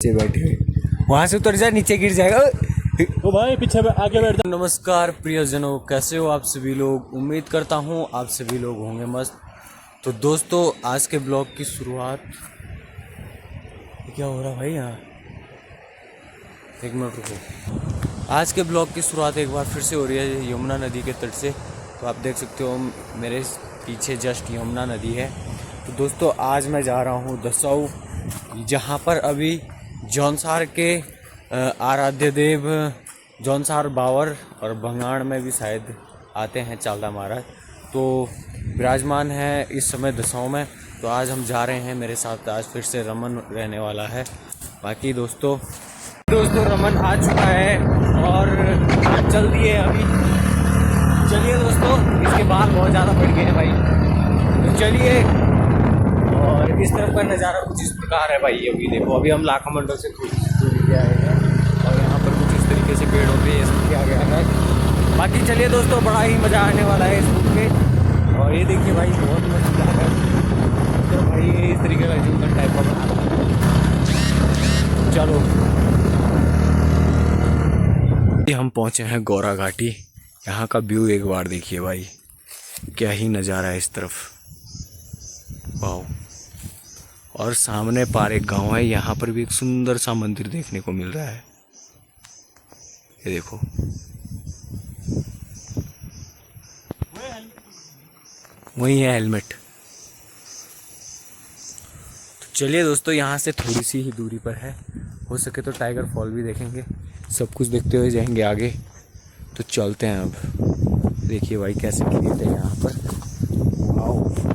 नीचे बैठे वहां से उतर जा, नीचे गिर जाएगा तो भाई पीछे आगे बैठ जा। नमस्कार प्रियजनों, कैसे हो आप सभी लोग। उम्मीद करता हूँ आप सभी लोग होंगे मस्त। तो दोस्तों, आज के ब्लॉग की शुरुआत क्या हो रहा भाई यहाँ, एक मिनट रुको। आज के ब्लॉग की शुरुआत एक बार फिर से हो रही है यमुना नदी के तट से। तो आप देख सकते हो मेरे पीछे जस्ट यमुना नदी है। तो दोस्तों, आज मैं जा रहा हूँ दसाऊ, जहाँ पर अभी जौनसार के आराध्य देव जौनसार बावर और भंगाण में भी शायद आते हैं चालदा महाराज, तो विराजमान है इस समय दसाऊ में। तो आज हम जा रहे हैं, मेरे साथ आज फिर से रमन रहने वाला है। बाकी दोस्तों रमन आ चुका है और चल दिए अभी। चलिए दोस्तों, इसके बाल बहुत ज़्यादा बढ़ गए हैं भाई, तो चलिए। और इस तरफ का नज़ारा कुछ इस प्रकार है भाई। अभी देखो, अभी हम लाखा मंडल से थोड़ी दूरी पे आए हैं और यहाँ पर कुछ इस तरीके से पेड़ों पे ये सब किया गया है। बाकी चलिए दोस्तों, बड़ा ही मज़ा आने वाला है इस बुक पे। और ये देखिए भाई, बहुत मज़ा है। तो भाई इस तरीके का जंगल टाइप का बना रहा है। चलो, हम पहुँचे हैं गौरा घाटी। यहाँ का व्यू एक बार देखिए भाई, क्या ही नज़ारा है इस तरफ, वाह। और सामने पार एक गांव है, यहाँ पर भी एक सुंदर सा मंदिर देखने को मिल रहा है। ये देखो, वही है हेलमेट। तो चलिए दोस्तों, यहाँ से थोड़ी सी ही दूरी पर है, हो सके तो टाइगर फॉल भी देखेंगे। सब कुछ देखते हुए जाएंगे आगे। तो चलते हैं अब। देखिए भाई कैसे क्रिएट है यहाँ पर।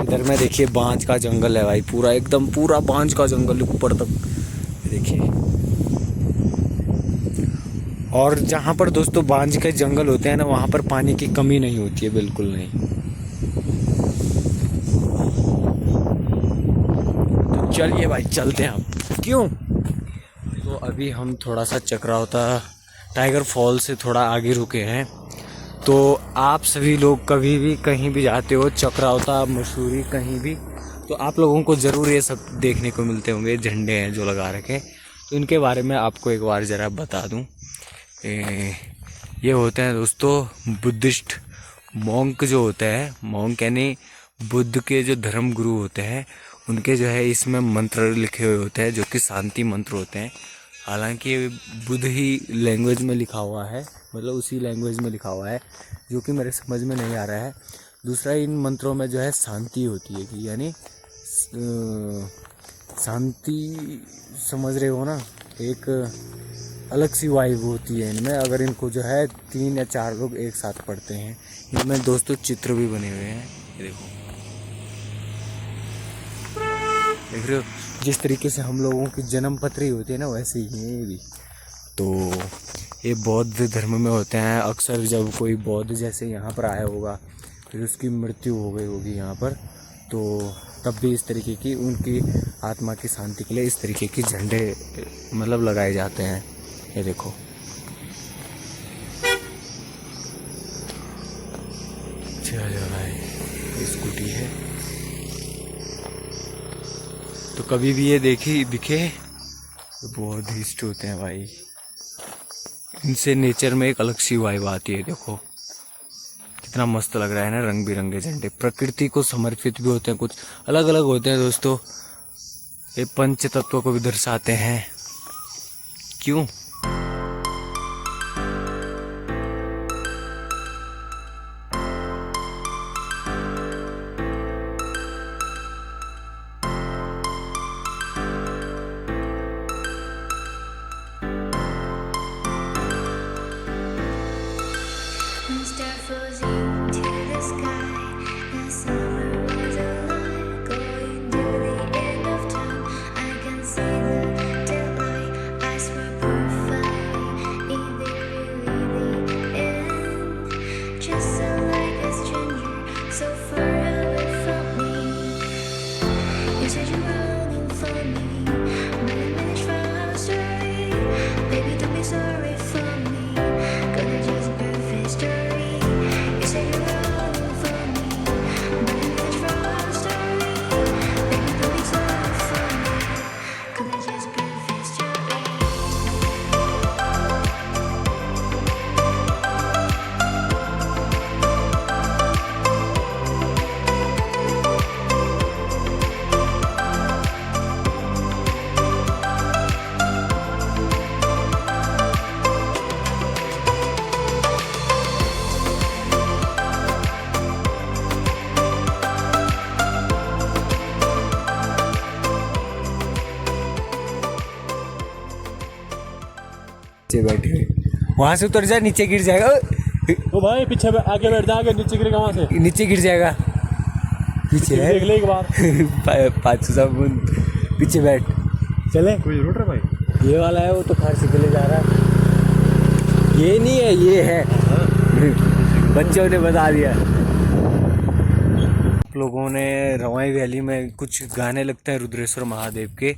इधर में देखिए बांज का जंगल है भाई, पूरा एकदम पूरा बांज का जंगल ऊपर तक देखिए। और जहाँ पर दोस्तों बांज के जंगल होते हैं ना, वहाँ पर पानी की कमी नहीं होती है, बिल्कुल नहीं। तो चलिए भाई, चलते हैं अब। क्यों? तो अभी हम थोड़ा सा चक्रावता टाइगर फॉल से थोड़ा आगे रुके हैं। तो आप सभी लोग कभी भी कहीं भी जाते हो, चक्रावता, मसूरी, कहीं भी, तो आप लोगों को ज़रूर ये सब देखने को मिलते होंगे। झंडे हैं जो लगा रखे, तो इनके बारे में आपको एक बार ज़रा बता दूं। ये होते हैं दोस्तों बुद्धिस्ट मॉन्क जो होते हैं। मॉन्क यानी बुद्ध के जो धर्म गुरु होते हैं, उनके जो है इसमें मंत्र लिखे हुए होते हैं, जो कि शांति मंत्र होते हैं। हालांकि बुद्ध ही लैंग्वेज में लिखा हुआ है, मतलब उसी लैंग्वेज में लिखा हुआ है, जो कि मेरे समझ में नहीं आ रहा है। दूसरा, इन मंत्रों में जो है शांति होती है, कि यानी शांति, समझ रहे हो ना, एक अलग सी वाइब होती है इनमें। अगर इनको जो है 3 या 4 लोग एक साथ पढ़ते हैं। इनमें दोस्तों चित्र भी बने हुए हैं, ये देखो, देख रहे हो। जिस तरीके से हम लोगों की जन्म पत्री होती है ना, वैसे ही है ये भी। तो ये बौद्ध धर्म में होते हैं। अक्सर जब कोई बौद्ध जैसे यहाँ पर आया होगा, फिर उसकी मृत्यु हो गई होगी यहाँ पर, तो तब भी इस तरीके की उनकी आत्मा की शांति के लिए इस तरीके की झंडे मतलब लगाए जाते हैं। ये देखो, चलो भाई, ये स्कूटी है। तो कभी भी ये दिखे तो बौद्धिस्ट होते हैं भाई। इनसे नेचर में एक अलग सी वाइब आती है। देखो कितना मस्त लग रहा है ना, रंग बिरंगे झंडे। प्रकृति को समर्पित भी होते हैं, कुछ अलग अलग होते हैं दोस्तों। ये पंच तत्वों को भी दर्शाते हैं। क्यों? बच्चे बैठे हुए। वहाँ से उतर जा, नीचे गिर जाएगा। ओ भाई पीछे आगे बैठ जा, आगे नीचे गिरेगा वहाँ से, नीचे गिर जाएगा। पीछे है देख ले एक बार। पाँच सब पीछे बैठ। चले कोई रूट है भाई, ये वाला है, वो तो खार से चले जा रहा है। ये नहीं है, ये है। बच्चों ने बता दिया। लोगों ने रवाई वैली में कुछ गाने लगते हैं रुद्रेश्वर महादेव के,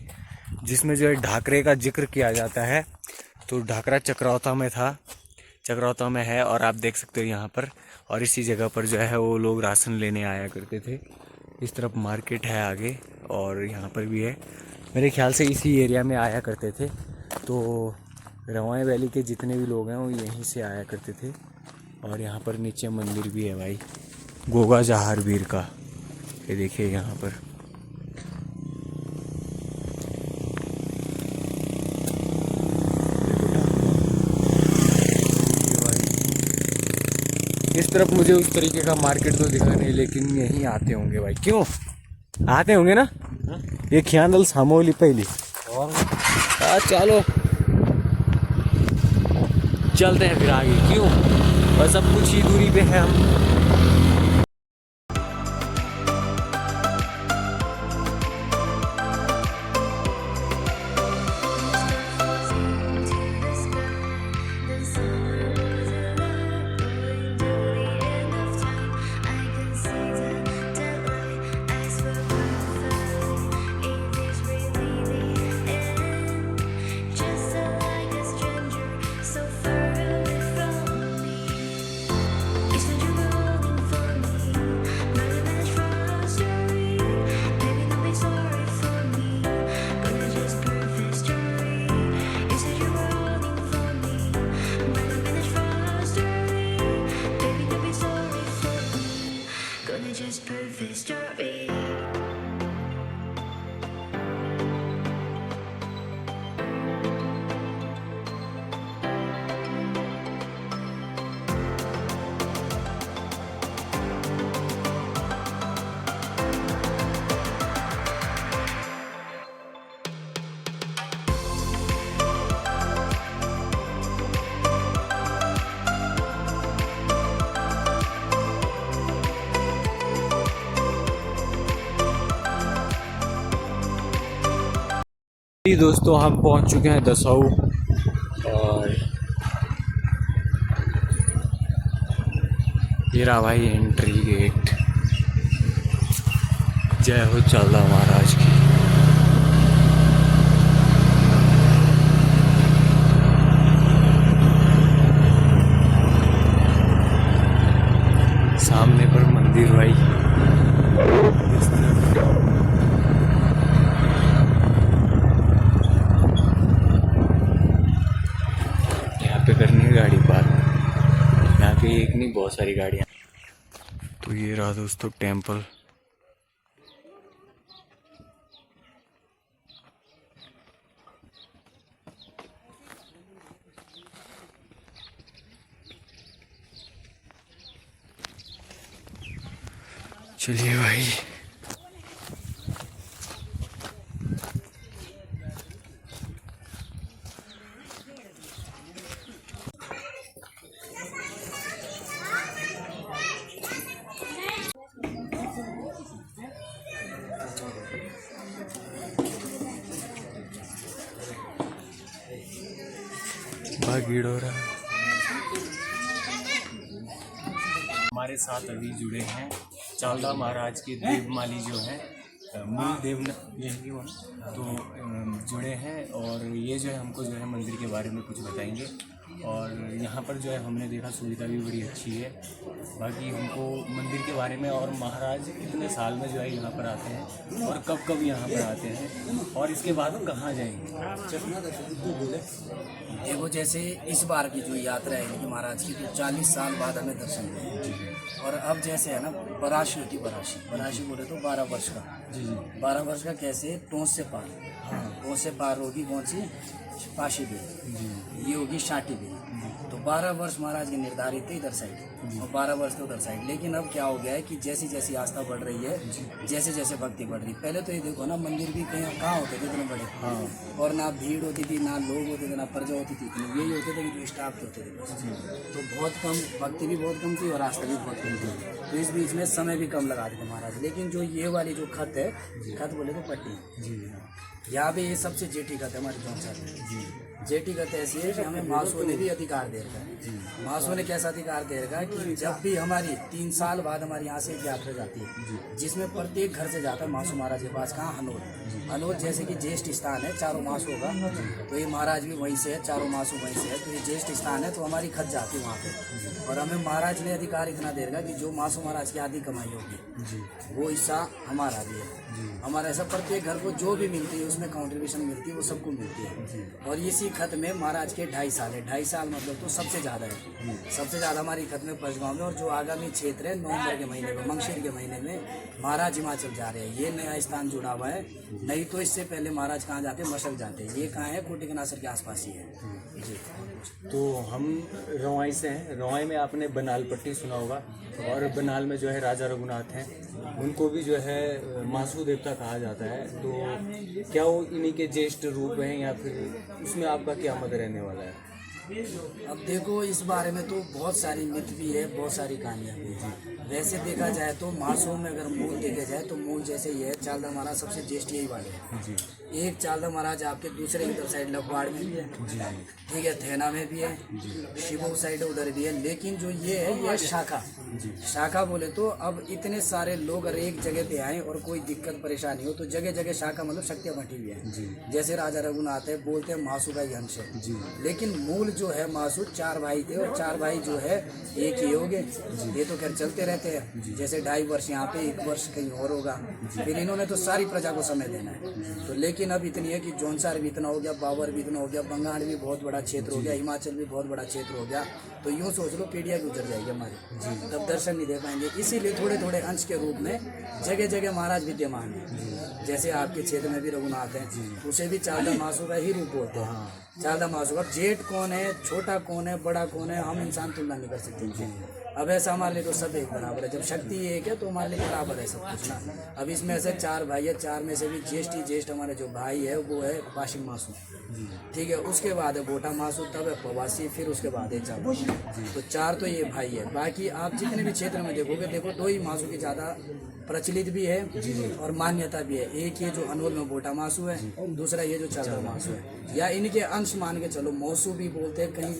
जिसमें जो है ढाकरे का जिक्र किया जाता है। तो ढाकरा चक्रावता में था, चक्रावता में है, और आप देख सकते हो यहाँ पर। और इसी जगह पर जो है वो लोग राशन लेने आया करते थे। इस तरफ मार्केट है आगे, और यहाँ पर भी है। मेरे ख्याल से इसी एरिया में आया करते थे। तो रवाई वैली के जितने भी लोग हैं वो यहीं से आया करते थे। और यहाँ पर नीचे मंदिर भी है भाई, गोगा जहारवीर का। ये देखिए यहाँ पर। इस तरफ मुझे उस तरीके का मार्केट तो दिखा नहीं, लेकिन यहीं आते होंगे भाई। क्यों आते होंगे ना? ये ख्याल सामोली पहली। और चलो चलते हैं फिर आगे। क्यों, बस अब कुछ ही दूरी पे है हम। Just perfect story. दोस्तों हम पहुंच चुके हैं दसाऊ, और ये रहा भाई एंट्री गेट। जय हो चाला महाराज की। सामने पर मंदिर भाई। पे करनी है गाड़ी पार्क। यहाँ पे एक नहीं, बहुत सारी गाड़ियाँ। तो ये रहा दोस्तों टेम्पल। चलिए भाई। भीड़ हो रहा है। हमारे साथ अभी जुड़े हैं चालदा महाराज के देवमाली जो हैं, मूल देव यही हो, तो जुड़े हैं। और ये जो है हमको जो है मंदिर के बारे में कुछ बताएंगे। और यहाँ पर जो है हमने देखा सुविधा भी बड़ी अच्छी है। बाकी हमको मंदिर के बारे में, और महाराज कितने साल में जो है यहाँ पर आते हैं, और कब कब यहाँ पर आते हैं, और इसके बाद कहाँ जाएंगे। देखो जैसे इस बार की जो यात्रा है कि महाराज की, तो 40 साल बाद हमें दर्शन हुए। और अब जैसे है ना बराशी होती, बराशी बोले तो 12 वर्ष का। 12 वर्ष का कैसे टोंस से पार। वो से पार होगी कौन सी पाशी बिल, ये होगी शाटी बिल। तो 12 वर्ष महाराज के निर्धारित थे इधर साइड और 12 वर्ष तो उधर साइड। लेकिन अब क्या हो गया है कि जैसी जैसी आस्था बढ़ रही है, जैसे जैसे भक्ति बढ़ रही है, पहले तो ये देखो ना मंदिर भी कहीं कहाँ होते थे इतने बड़े, और ना भीड़ होती थी, ना लोग होते थे, ना प्रजा होती थी, इतनी यही होते थे कि जो स्टाफ होते थे बस। तो बहुत कम भक्ति भी बहुत कम थी और आस्था भी बहुत कम थी। तो इस बीच में समय भी कम लगाते थे महाराज। लेकिन जो ये वाली जो खत है, खत बोले तो पट्टी, यहाँ पे ये सबसे जेठी खत है हमारे जौनसर में। जेठी खत ऐसी है कि हमें मासो ने भी अधिकार दे रखा है। मासो ने कैसा अधिकार दे रखा है कि जब भी हमारी 3 साल बाद हमारी यहाँ से एक यात्रा जाती है, जिसमें प्रत्येक घर से जाता है मासो महाराज के पास। कहाँ? हनोद। हनोद जैसे कि ज्येष्ठ स्थान है, चारों मास होगा, तो ये महाराज भी वहीं से है, चारों मासो वहीं से है, तो ये ज्येष्ठ स्थान है, तो हमारी खत जाती है वहाँ पे। और हमें महाराज ने अधिकार इतना दे रखा कि जो मासो महाराज की आधी कमाई होगी वो हिस्सा हमारा भी है। हमारा ऐसा प्रत्येक घर को जो भी मिलती है उसमें कंट्रीब्यूशन मिलती है, वो सबको मिलती है। और इसी खत में महाराज के 2.5 साल है। 2.5 साल मतलब तो सबसे ज़्यादा है, सबसे ज़्यादा हमारी खत में पंचगांव में। और जो आगामी क्षेत्र है नवंबर के महीने में, मंगशीर के महीने में महाराज हिमाचल जा रहे हैं। ये नया स्थान जुड़ा हुआ है, नहीं तो इससे पहले महाराज कहाँ जाते? मशक जाते हैं। ये कहाँ है? कोटी कनासर के आसपास ही है जी। तो हम रवाई से हैं। रवाई में आपने बनाल पट्टी सुना होगा, और बनाल में जो है राजा रघुनाथ हैं, उनको भी जो है मासू देवता कहा जाता है। तो क्या वो इन्हीं के ज्येष्ठ रूप हैं या फिर उसमें आपका क्या मत रहने वाला है? अब देखो इस बारे में तो बहुत सारी मिथ भी है, बहुत सारी कहानियाँ भी है। वैसे देखा जाए तो मासों में अगर मूल देखा जाए तो मूल जैसे ये है, चालदा महाराज सबसे ज्येष्ठ यही वाले हैं जी। एक चालदा महाराज आपके दूसरे इधर साइड लखवाड़ में भी है जी, ठीक है, थेना में भी है, शिवो साइड उधर भी है। लेकिन जो ये है ये शाखा जी। शाखा बोले तो अब इतने सारे लोग अगर एक जगह पे आए और कोई दिक्कत परेशानी हो तो जगह जगह शाखा मतलब शक्तियाँ बटी हुई है जी। जैसे राजा रघुनाथ है, बोलते हैं मासू का अंश है जी। लेकिन मूल जो है मासू 4 भाई थे और 4 भाई जो है एक ही हो गए। ये तो खैर चलते रहते हैं, जैसे 2.5 वर्ष यहाँ पे, 1 वर्ष कहीं और होगा। फिर इन्होंने तो सारी प्रजा को समय देना है। तो लेकिन अब इतनी है कि जौनसार भी इतना हो गया, बाबर भी इतना हो गया, बंगाल भी बहुत बड़ा क्षेत्र हो गया, हिमाचल भी बहुत बड़ा क्षेत्र हो गया। तो यूँ सोच लो पीढ़ियाँ गुजर जाएगी हमारी, तब दर्शन नहीं दे पाएंगे। इसीलिए थोड़े थोड़े अंश के रूप में जगह जगह महाराज विद्यमान है। जैसे आपके क्षेत्र में भी रघुनाथ है, उसे भी चालदा मासू का ही रूप बोलते हैं। चालदा मासू, अब जेठ कौन है, छोटा कौन है, बड़ा कौन है, हम इंसान तुलना नहीं कर सकते। अब ऐसा हमारे लिए तो सब एक बराबर है। जब शक्ति एक है तो हमारे लिए बराबर है सब कुछ ना। अब इसमें से 4 भाई है, 4 में से भी ज्येष्ठ हमारे जो भाई है वो है पाशिंग मासू, ठीक है। उसके बाद है बोटा मासू, तब है प्रवासी, फिर उसके बाद है चार। तो 4 तो ये भाई है। बाकी आप जितने भी क्षेत्र में देखोगे, देखो 2 ही मासू की ज़्यादा प्रचलित भी है और मान्यता भी है। एक ये जो अनोल में बोटा मासू है, दूसरा ये जो चालदा मासू है, या इनके अंश मान के चलो। मौसू भी बोलते हैं, कहीं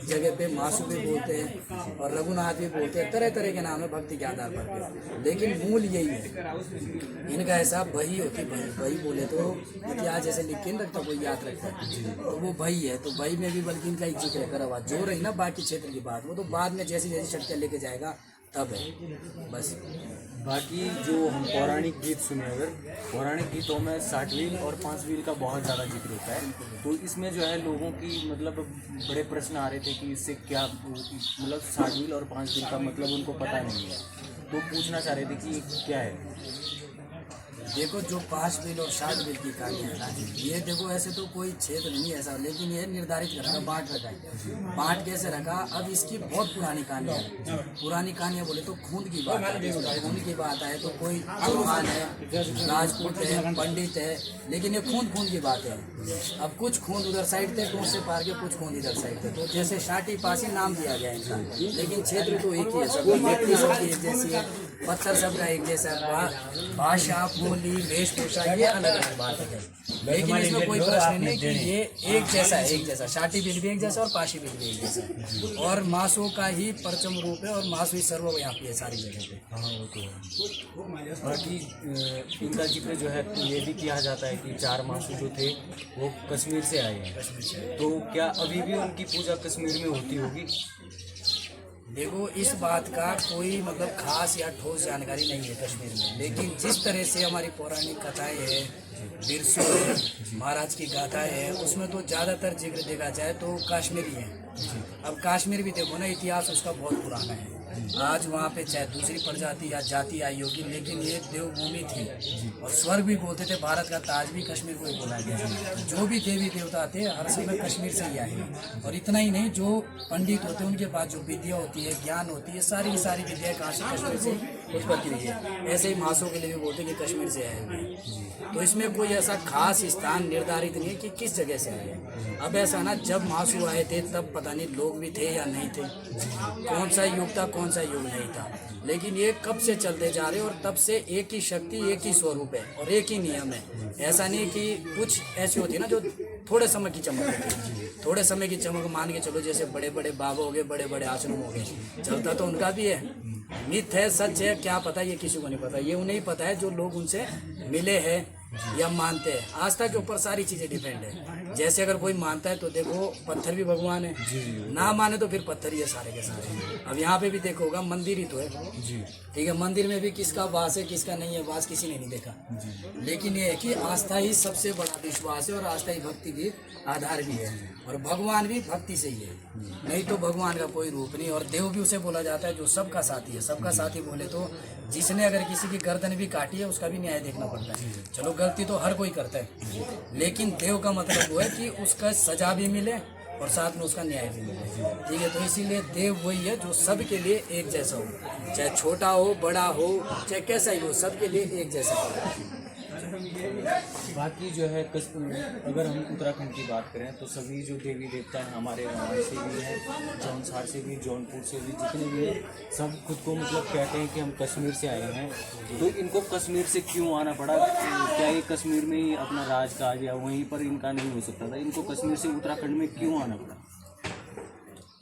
जगह पे मासू भी बोलते हैं, और रघुनाथ भी बोलते हैं। तरह तरह के नाम है भक्ति के आधार पर, लेकिन मूल यही है इनका। ऐसा बही होती, बही बोले तो इतिहास जैसे लिख के रखता, कोई याद रखता है तो वो बही है। तो बही में भी बल्कि इनका एक जिक्र करा हुआ। जो रही ना बाकी क्षेत्र की बात, वो तो बाद में जैसी जैसी शक्तियाँ लेके जाएगा तब है बस। बाकी जो हम पौराणिक गीत सुने, अगर पौराणिक गीतों में 60 व्हील और 5 व्हील का बहुत ज़्यादा जिक्र होता है, तो इसमें जो है लोगों की मतलब बड़े प्रश्न आ रहे थे कि इससे क्या मतलब 60 व्हील और 5 व्हील का मतलब उनको पता नहीं है, तो पूछना चाह रहे थे कि क्या है। देखो जो 5 व्हील और 60 व्हील की कहानी है ना, ये देखो ऐसे तो कोई क्षेत्र नहीं है ऐसा, लेकिन ये निर्धारित रखा, बांट रखा है। बांट कैसे रखा? अब इसकी बहुत पुरानी कहानी है। पुरानी कहानियाँ बोले तो खून की बात है। खून की बात है तो कोई चौहान है, राजपूत है, पंडित है, लेकिन ये खून की बात है। अब कुछ खून उधर साइड थे, टूट से पार के कुछ खून इधर साइड थे। तो जैसे शाटी पासी नाम दिया गया इनका, लेकिन क्षेत्र तो एक ही है। सब व्यक्ति सबकी एक जैसी है, पत्थर सबका एक जैसा है, भाषा, बोली, वेशभूषा ये अलग अलग बात है। लेकिन इसमें कोई प्रश्न नहीं कि ये एक जैसा है, एक जैसा। शाटी बिल भी एक जैसा और पाशी बिल भी एक जैसा। और मासों का ही परचम रूप है, और मासो ही सर्वव्यापी है सारी जगह पे। हाँ वो तो है। बाकी इनका जिक्र जो है ये भी किया जाता है कि 4 मासू जो थे वो कश्मीर से आए हैं। तो क्या अभी भी उनकी पूजा कश्मीर में होती होगी? देखो इस बात का कोई मतलब खास या ठोस जानकारी नहीं है कश्मीर में, लेकिन जिस तरह से हमारी पौराणिक कथाएं हैं, बिरसू महाराज की गाथाएं हैं, उसमें तो ज़्यादातर जिक्र देखा जाए तो कश्मीरी है। अब कश्मीर भी देखो ना, इतिहास उसका बहुत पुराना है। आज वहाँ पे चाहे दूसरी प्रजाति या जाति आई होगी, लेकिन ये देवभूमि थी और स्वर्ग भी बोलते थे। भारत का ताज भी कश्मीर को ही बोला गया। जो भी देवी देवता थे हर समय कश्मीर से ही आए। और इतना ही नहीं, जो पंडित होते हैं उनके पास जो विद्या होती है, ज्ञान होती है, सारी की सारी विद्या कहाँ से, कश्मीर से उत्पत्ति हुई है। ऐसे ही महासों के लिए भी बोलते हैं कि कश्मीर से आए हुए हैं। तो इसमें कोई ऐसा खास स्थान निर्धारित नहीं है कि किस जगह से आए हैं। अब ऐसा ना, जब महासु आए थे तब पता नहीं लोग भी थे या नहीं थे, कौन सा युग था कौन सा युग नहीं था, लेकिन ये कब से चलते जा रहे हैं और तब से एक ही शक्ति, एक ही स्वरूप है और एक ही नियम है। ऐसा नहीं कि कुछ ऐसी होती है ना जो थोड़े समय की चमक होती है। थोड़े समय की चमक मान के चलो, जैसे बड़े बड़े बाबा हो गए, बड़े बड़े आश्रम हो गए, चलता तो उनका भी है, मिथ है, सच है, क्या पता, ये किसी को नहीं पता। ये उन्हें ही पता है जो लोग उनसे मिले हैं या मानते हैं। आस्था के ऊपर सारी चीज़ें डिपेंड है। जैसे अगर कोई मानता है तो देखो पत्थर भी भगवान है, ना माने तो फिर पत्थर ही है सारे के सारे। अब यहाँ पे भी देखो होगा, मंदिर ही तो है, ठीक है, मंदिर में भी किसका वास है किसका नहीं है वास किसी ने नहीं देखा। लेकिन ये है कि आस्था ही सबसे बड़ा विश्वास है और आस्था ही भक्ति भी आधार भी है। और भगवान भी भक्ति से ही है, नहीं तो भगवान का कोई रूप नहीं। और देव भी उसे बोला जाता है जो सबका साथी है। सबका साथी बोले तो जिसने अगर किसी की गर्दन भी काटी है उसका भी न्याय देखना पड़ता है। चलो गलती तो हर कोई करता है, लेकिन देव का मतलब वो है कि उसका सजा भी मिले और साथ में उसका न्याय भी मिले, ठीक है। तो इसीलिए देव वही है जो सबके लिए एक जैसा हो, चाहे छोटा हो बड़ा हो चाहे कैसा ही हो, सबके लिए एक जैसा हो। बाकी जो है अगर हम उत्तराखंड की बात करें तो सभी जो देवी देवता हैं हमारे वहाँ से भी हैं, जौनसार से भी, जौनपुर से भी, जितने भी हैं सब खुद को मतलब कहते हैं कि हम कश्मीर से आए हैं। तो इनको कश्मीर से क्यों आना पड़ा? क्या ये कश्मीर में ही अपना राजकाज या वहीं पर इनका नहीं हो सकता था? इनको कश्मीर से उत्तराखंड में क्यों आना पड़ा?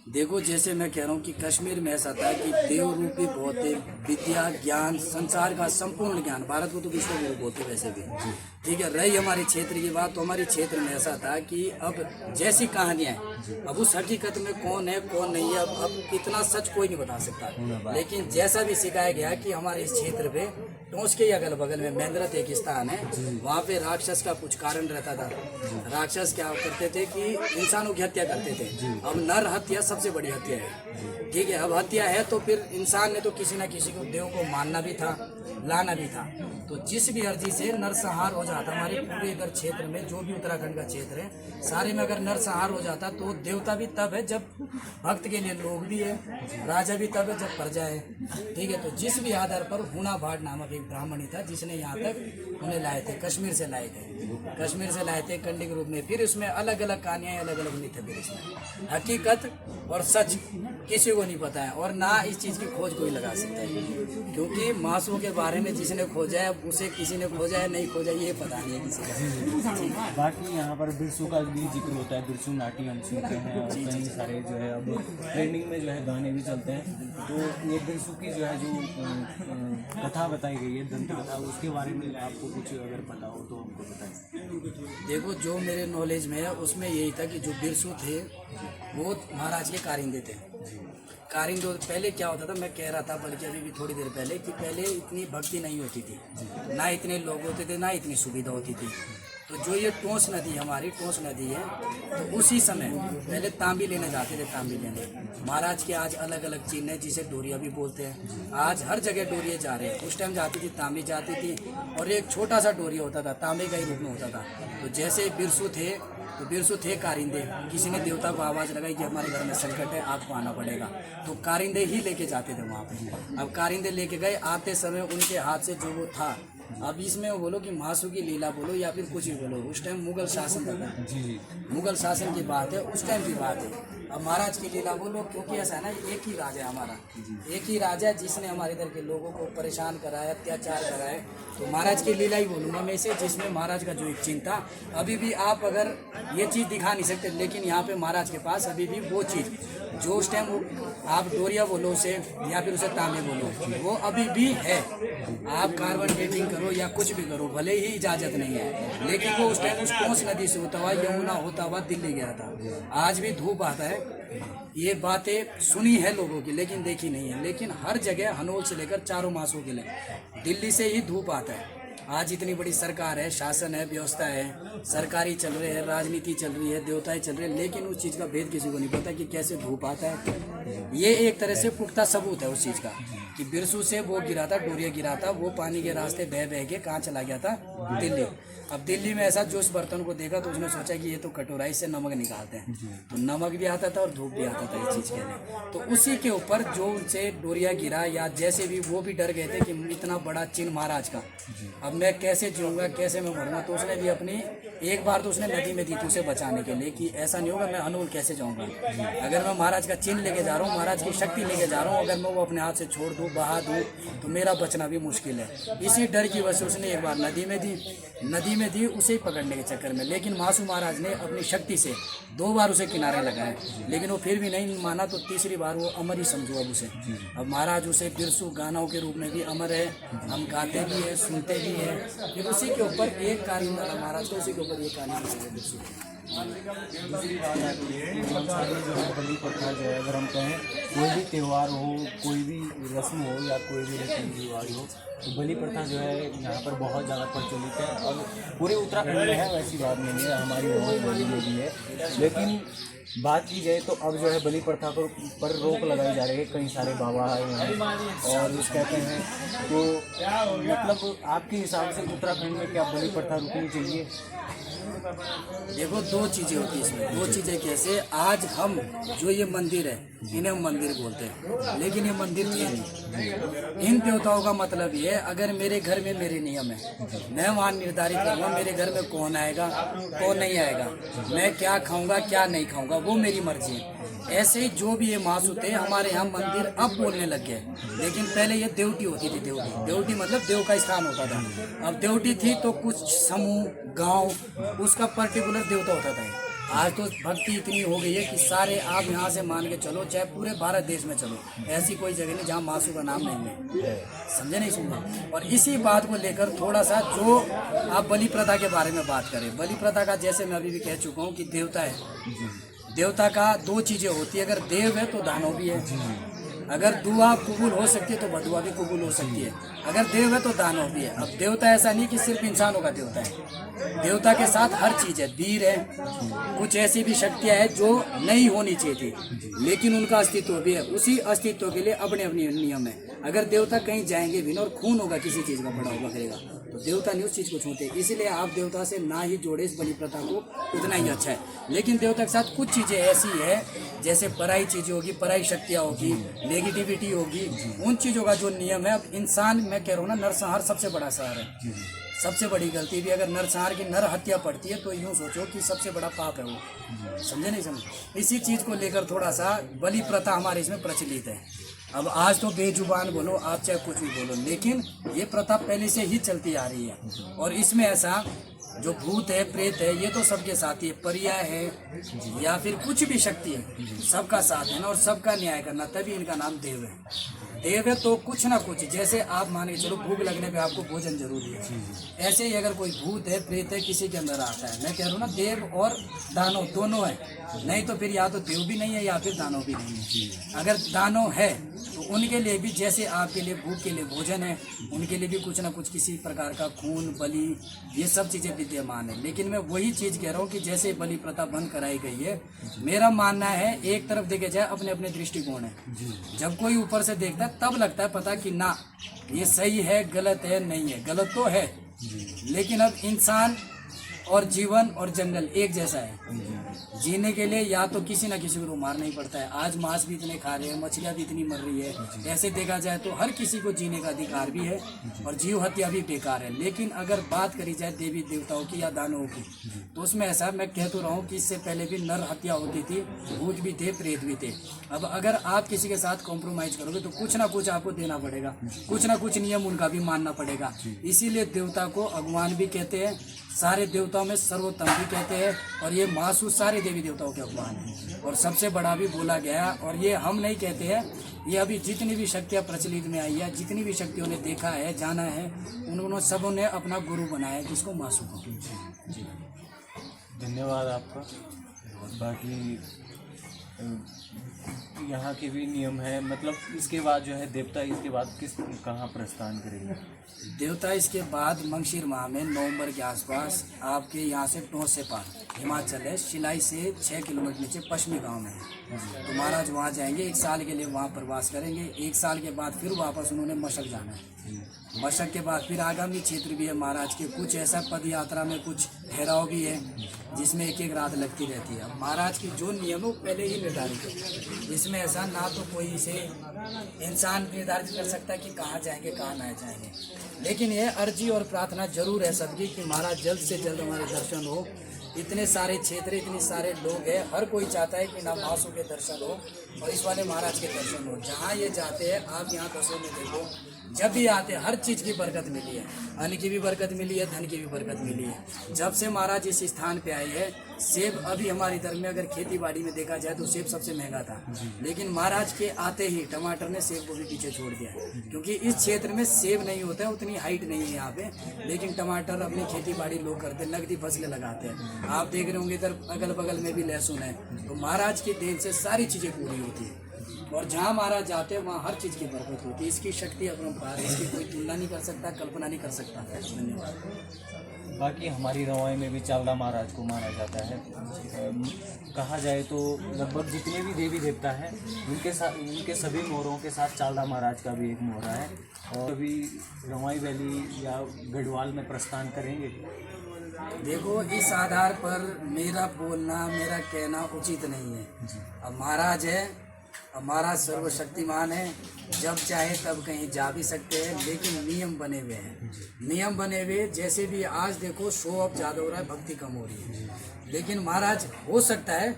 देखो, जैसे मैं कह रहा हूँ कि कश्मीर में ऐसा था कि देव रूपी बहुत विद्या ज्ञान, संसार का संपूर्ण ज्ञान, भारत को तो विश्व गुरु बोलते वैसे भी, ठीक है। रही हमारे क्षेत्र की बात, तो हमारे क्षेत्र में ऐसा था कि अब जैसी कहानियाँ हैं, अब उस हकीकत में कौन है कौन नहीं है, अब इतना सच कोई नहीं बता सकता। लेकिन जैसा भी सिखाया गया कि हमारे इस क्षेत्र पे टोंस के अगल बगल में मेंद्रत एक स्थान है, वहाँ पे राक्षस का कुछ कारण रहता था। राक्षस क्या करते थे कि इंसानों की हत्या करते थे। अब नर हत्या सबसे बड़ी हत्या है, ठीक है। अब हत्या है तो फिर इंसान ने तो किसी न किसी को देव को मानना भी था, लाना भी था। तो जिस भी अर्जी से नरसंहार हो जाता, हमारे पूरे इधर क्षेत्र में जो भी उत्तराखंड का क्षेत्र है सारे में अगर नरसंहार हो जाता तो देवता भी तब है जब भक्त के लिए लोग भी है, राजा भी तब है जब प्रजा है, ठीक है। तो जिस भी आधार पर हुना भाट नामक एक ब्राह्मणी था जिसने यहाँ तक उन्हें लाए थे, कश्मीर से लाए थे, कश्मीर से लाए थे कंडी के रूप में। फिर उसमें अलग अलग कहानियाँ, अलग अलग मिथ है। फिर इसमें हकीकत और सच किसी को नहीं पता है और ना इस चीज़ की खोज कोई लगा सकता है, क्योंकि मासूम के बारे में जिसने खोजा है उसे किसी ने खोजा है नहीं खोजा ये पता नहीं है किसी का। बाकी यहाँ पर बिरसू का भी जिक्र होता है, बिरसू नाटी हम सुनते हैं और कई सारे जो है अब ट्रेंडिंग में जो है गाने भी चलते हैं। तो ये बिरसू की जो है जो कथा बताई गई है, दंत कथा, उसके बारे में आपको कुछ अगर पता हो तो हमको बताएं। देखो, जो मेरे नॉलेज में है उसमें यही था कि जो बिरसू थे वो महाराज के कारिंदे थे। कारिंदे पहले क्या होता था, मैं कह रहा था बल्कि अभी भी थोड़ी देर पहले, कि पहले इतनी भक्ति नहीं होती थी, ना इतने लोग होते थे, ना इतनी सुविधा होती थी। तो जो ये टोंस नदी हमारी टोंस नदी है, तो उसी समय पहले तांबी लेने जाते थे। तांबी लेने महाराज के आज अलग अलग चीन है जिसे डोरिया भी बोलते हैं, आज हर जगह डोरिया जा रहे हैं। उस टाइम जाती थी तांबी जाती थी और एक छोटा सा डोरिया होता था, तांबे का ही रूप में होता था। तो जैसे बिरसू थे तो बिरसू थे कारिंदे, किसी ने देवता को आवाज़ लगाई कि हमारे घर में संकट है आपको आना पड़ेगा, तो कारिंदे ही लेके जाते थे वहाँ पे। अब कारिंदे लेके गए, आते समय उनके हाथ से जो वो था, अब इसमें वो बोलो कि महासु की लीला बोलो या फिर कुछ भी बोलो, उस टाइम मुगल शासन था, जी मुगल शासन की बात है, उस टाइम की बात है। अब महाराज की लीला बोलो, क्योंकि ऐसा है ना, एक ही राजा है हमारा, एक ही राजा है जिसने हमारे इधर के लोगों को परेशान कराया, अत्याचार कराए। तो महाराज की लीला ही बोलूँगा मैं इसे, जिसमें महाराज का जो एक चिन्ह था। अभी भी आप अगर ये चीज़ दिखा नहीं सकते, लेकिन यहाँ पे महाराज के पास अभी भी वो चीज़ जो उस टाइम आप डोरिया बोलो उसे या फिर उसे तांबे बोलो, वो अभी भी है। आप कार्बन डेटिंग करो या कुछ भी करो, भले ही इजाज़त नहीं है, लेकिन वो उस टाइम उस टोंस नदी से होता हुआ, यमुना होता हुआ दिल्ली गया था। आज भी धूप आता है, ये बातें सुनी है लोगों की लेकिन देखी नहीं है। लेकिन हर जगह हनोल से लेकर चारों मासों के लिए दिल्ली से ही धूप आता है, आज इतनी बड़ी सरकार है, शासन है, व्यवस्था है, सरकारी चल रही है, राजनीति चल रही है, देवताएं चल रहे हैं, लेकिन उस चीज़ का भेद किसी को नहीं पता कि कैसे धूप आता है। ये एक तरह से पुख्ता सबूत है उस चीज़ का कि बिरसू से वो गिरा था, डोरिया गिरा था, वो पानी के रास्ते बह बह के कहाँ चला गया था, दिल्ली। अब दिल्ली में ऐसा जो उस बर्तन को देखा तो उसने सोचा कि ये तो कटोरा, इससे नमक निकालते हैं, तो नमक भी आता था और धूप भी आता था इस चीज़ के लिए। तो उसी के ऊपर जो उनसे डोरिया गिरा या जैसे भी, वो भी डर गए थे कि इतना बड़ा चिन्ह महाराज का, अब मैं कैसे जीऊँगा, कैसे मैं मरूँगा। तो उसने भी अपनी एक बार तो उसने नदी में दी थी उसे बचाने के लिए कि ऐसा नहीं होगा, मैं अनूल कैसे जाऊँगा, अगर मैं महाराज का चिन्ह लेके जा रहा हूँ, महाराज की शक्ति लेके जा रहा हूँ, अगर मैं वो अपने हाथ से छोड़ दूँ, बहा दूँ, तो मेरा बचना भी मुश्किल है। इसी डर की वजह से उसने एक बार नदी में दी उसे ही पकड़ने के चक्कर में। लेकिन मासू महाराज ने अपनी शक्ति से 2 बार उसे किनारे लगाए, लेकिन वो फिर भी नहीं माना, तो तीसरी बार वो अमर ही समझो अब उसे। अब महाराज उसे बिरसू गानों के रूप में भी अमर है, हम गाते भी है, सुनते भी है। फिर उसी के ऊपर एक कालीन डाला महाराज को, उसी के ऊपर एक कालीन डाला बिरसू। दूसरी बात आती है कि सारी जो है बलि प्रथा जो है, अगर हम कहें कोई भी त्यौहार हो, कोई भी रस्म हो या कोई भी रीति रिवाज हो, तो बलि प्रथा जो है यहाँ पर बहुत ज़्यादा प्रचलित है। और पूरे उत्तराखंड में है, वैसी बात नहीं है, हमारी बहुत बड़ी में भी है। लेकिन बात की जाए तो अब जो है बलि प्रथा पर रोक लगाई जा रही है। कई सारे बाबा आए हैं और उस कहते हैं, तो मतलब आपके हिसाब से उत्तराखंड में क्या बलि प्रथा रुकनी चाहिए? देखो, 2 चीज़ें होती है इसमें। 2 चीज़ें कैसे, आज हम जो ये मंदिर है इन्हें हम मंदिर बोलते हैं, लेकिन ये मंदिर थे नहीं। इन देवताओं का मतलब ये है, अगर मेरे घर में मेरे नियम है, मैं वहाँ निर्धारित करूँगा मेरे घर में कौन आएगा कौन नहीं आएगा, मैं क्या खाऊंगा क्या नहीं खाऊंगा, वो मेरी मर्जी है। ऐसे ही जो भी ये मासूम थे हमारे यहाँ मंदिर अब बोलने लग गए, लेकिन पहले ये देवटी होती थी। देवटी मतलब देव का स्थान होता था। अब देवटी थी तो कुछ समूह, गांव, उसका पर्टिकुलर देवता होता था। आज तो भक्ति इतनी हो गई है कि सारे आप यहाँ से मान के चलो, चाहे पूरे भारत देश में चलो, ऐसी कोई जगह नहीं जहाँ मासू का नाम नहीं है। समझे नहीं समझे? और इसी बात को लेकर थोड़ा सा जो आप बलि प्रथा के बारे में बात करें, बलि प्रथा का जैसे मैं अभी भी कह चुका हूँ कि देवता है, देवता का 2 चीज़ें होती है, अगर देव है तो दानव भी है। अगर दुआ कबूल हो सकती है तो बदुआ भी कबूल हो सकती है। अगर देव है तो दानव भी है। अब देवता ऐसा नहीं कि सिर्फ इंसानों का देवता है, देवता के साथ हर चीज़ है, वीर है, कुछ ऐसी भी शक्तियाँ हैं जो नहीं होनी चाहिए थी, लेकिन उनका अस्तित्व भी है। उसी अस्तित्व के लिए अपने अपने नियम है। अगर देवता कहीं जाएंगे भी ना और खून होगा किसी चीज़ का, बड़ा होगा करेगा, तो देवता नहीं उस चीज़ को छूते। इसलिए आप देवता से ना ही जोड़े इस बलि प्रथा को, उतना ही अच्छा है। लेकिन देवता के साथ कुछ चीज़ें ऐसी है, जैसे पराई चीज़ें होगी, पराई शक्तियाँ होगी, नेगेटिविटी होगी, उन चीज़ों का जो नियम है। अब इंसान, मैं कह रहा हूँ ना, नरसंहार सबसे बड़ा सहार है। सबसे बड़ी गलती भी अगर नरसंहार की नर हत्या पड़ती है तो यूँ सोचो कि सबसे बड़ा पाप है वो। समझे नहीं समझे? इसी चीज़ को लेकर थोड़ा सा बलि प्रथा हमारे इसमें प्रचलित है। अब आज तो बेजुबान बोलो आप, चाहे कुछ भी बोलो, लेकिन ये प्रथा पहले से ही चलती आ रही है। और इसमें ऐसा जो भूत है, प्रेत है, ये तो सबके साथ ही है, परिया है या फिर कुछ भी शक्ति है, सबका साथ है ना, और सबका न्याय करना, तभी इनका नाम देव है। देव है तो कुछ ना कुछ, जैसे आप मान के चलो भूख लगने पे आपको भोजन जरूरी है, ऐसे ही अगर कोई भूत है, प्रेत है, किसी के अंदर आता है, मैं कह रहा हूँ ना, देव और दानव दोनों है। नहीं तो फिर या तो देव भी नहीं है या फिर दानव भी नहीं है। अगर दानव है तो उनके लिए भी, जैसे आपके लिए भूख के लिए भोजन है, उनके लिए भी कुछ ना कुछ किसी प्रकार का खून, बलि, ये सब चीज़ें विद्यमान है। लेकिन मैं वही चीज़ कह रहा हूँ कि जैसे बलि प्रथा बंद कराई गई है, मेरा मानना है एक तरफ देखे जाए अपने अपने दृष्टिकोण है। जब कोई ऊपर से देखता है तब लगता है पता कि ना ये सही है, गलत है, नहीं है, गलत तो है, लेकिन अब इंसान और जीवन और जंगल एक जैसा है। जीने के लिए या तो किसी ना किसी को मारना ही पड़ता है। आज मांस भी इतने खा रहे हैं, मछलियाँ भी इतनी मर रही है, ऐसे देखा जाए तो हर किसी को जीने का अधिकार भी है और जीव हत्या भी बेकार है। लेकिन अगर बात करी जाए देवी देवताओं की या दानवों की, तो उसमें ऐसा मैं कह तो रहा हूँ कि इससे पहले भी नर हत्या होती थी, भूत भी थे, प्रेत भी थे। अब अगर आप किसी के साथ कॉम्प्रोमाइज़ करोगे तो कुछ ना कुछ आपको देना पड़ेगा, कुछ ना कुछ नियम उनका भी मानना पड़ेगा। इसीलिए देवता को भगवान भी कहते हैं, सारे देवताओं में सर्वोत्तम भी कहते हैं, और ये मासू सारे देवी देवताओं के भगवान है और सबसे बड़ा भी बोला गया। और ये हम नहीं कहते हैं, ये अभी जितनी भी शक्तियाँ प्रचलित में आई है, जितनी भी शक्तियों ने देखा है, जाना है, उन्होंने सबों ने अपना गुरु बनाया जिसको मासू को। धन्यवाद आपका। बाकी यहाँ के भी नियम है, मतलब इसके बाद जो है देवता इसके बाद कहाँ प्रस्थान करेंगे? देवता इसके बाद मंगशीर माह में नवंबर के आसपास आपके यहाँ से टोंस से पार हिमाचल है, शिलाई से 6 किलोमीटर नीचे पश्चिमी गांव में है। तो महाराज वहाँ जाएंगे, 1 साल के लिए वहाँ प्रवास करेंगे। 1 साल के बाद फिर वापस उन्होंने मशक जाना है। मशक के बाद फिर आगामी क्षेत्र भी है महाराज के, कुछ ऐसा पद यात्रा में कुछ ठहराव भी है जिसमें 1-1 रात लगती रहती है। अब महाराज की जो नियम है वो पहले ही निर्धारित है, इसमें ऐसा ना तो कोई इसे इंसान निर्धारित कर सकता है कि कहाँ जाएंगे कहाँ ना जाएंगे। लेकिन यह अर्जी और प्रार्थना जरूर है सबकी कि महाराज जल्द से जल्द हमारे दर्शन हो। इतने सारे क्षेत्र, इतने सारे लोग हैं, हर कोई चाहता है कि ना महासू के दर्शन हो और इस वाले महाराज के दर्शन हो। जहाँ ये जाते हैं आप यहाँ दसों में देखो, जब भी आते हैं हर चीज़ की बरकत मिली है, अन्न की भी बरकत मिली है, धन की भी बरकत मिली है। जब से महाराज इस स्थान पे आए हैं, सेब अभी हमारे इधर में अगर खेती बाड़ी में देखा जाए तो सेब सबसे महंगा था, लेकिन महाराज के आते ही टमाटर ने सेब को भी पीछे छोड़ दिया है, क्योंकि इस क्षेत्र में सेब नहीं होता है, उतनी हाइट नहीं है यहाँ पे, लेकिन टमाटर अपनी खेती बाड़ी लोग करते हैं, नकदी फसलें लगाते हैं। आप देख रहे होंगे इधर अगल बगल में भी लहसुन है। तो महाराज की देन से सारी चीज़ें पूरी होती है और जहाँ महाराज जाते हैं वहाँ हर चीज़ की बरकत होती है। इसकी शक्ति अपरंपार है, इसकी कोई तुलना नहीं कर सकता, कल्पना नहीं कर सकता। धन्यवाद। बाकी हमारी रवाई में भी चावला महाराज को माना जाता है। कहा जाए तो लगभग जितने भी देवी देवता हैं उनके सभी मोहरों के साथ चावला महाराज का भी एक मोहरा है। और अभी रवाई वैली या गढ़वाल में प्रस्थान करेंगे। देखो, इस आधार पर मेरा बोलना, मेरा कहना उचित नहीं है। अब महाराज है, अब महाराज सर्वशक्तिमान है, जब चाहे तब कहीं जा भी सकते हैं, लेकिन नियम बने हुए हैं। नियम बने हुए, जैसे भी आज देखो शो ऑफ ज़्यादा हो रहा है, भक्ति कम हो रही है, लेकिन महाराज हो सकता है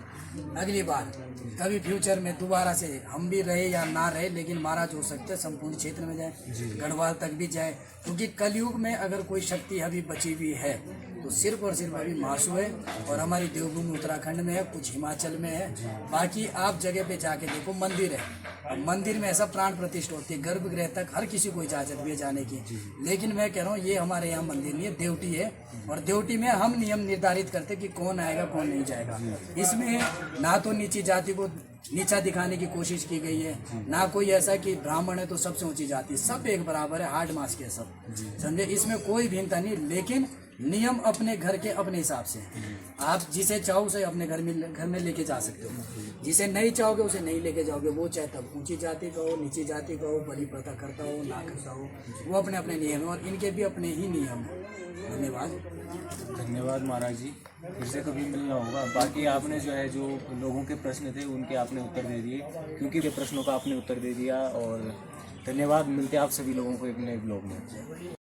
अगली बार कभी फ्यूचर में दोबारा से हम भी रहे या ना रहे, लेकिन महाराज हो सकते हैं संपूर्ण क्षेत्र में जाए, गढ़वाल तक भी जाए, क्योंकि कलयुग में अगर कोई शक्ति अभी बची हुई है तो सिर्फ और सिर्फ अभी महासू है और हमारी देवभूमि उत्तराखंड में है, कुछ हिमाचल में है। बाकी आप जगह पे जाके देखो, मंदिर है, अब मंदिर में ऐसा प्राण प्रतिष्ठा होती है, गर्भगृह तक हर किसी को इजाज़त भी है जाने की। लेकिन मैं कह रहा हूँ ये हमारे यहाँ मंदिर नहीं है, देवटी है, और देवटी में हम नियम निर्धारित करते कि कौन आएगा कौन नहीं जाएगा। इसमें ना तो नीची जाति को नीचा दिखाने की कोशिश की गई है, ना कोई ऐसा कि ब्राह्मण है तो सबसे ऊंची जाति, सब एक बराबर है, हार्ड मास के सब, समझे, इसमें कोई भिन्नता नहीं। लेकिन नियम अपने घर के अपने हिसाब से, आप जिसे चाहो उसे अपने घर में लेके जा सकते हो, जिसे नहीं चाहोगे उसे नहीं लेके जाओगे। वो चाहे तब ऊंची जाति का हो, नीची जाति का हो, बलि प्रथा करता हो ना करता हो, वो अपने अपने नियम है और इनके भी अपने ही नियम है। धन्यवाद महाराज जी, फिर से कभी मिलना होगा। बाकी आपने जो है जो लोगों के प्रश्न थे उनके आपने उत्तर दे दिए, क्योंकि के प्रश्नों का आपने उत्तर दे दिया। और धन्यवाद, मिलते हैं आप सभी लोगों को एक नए ब्लॉग में।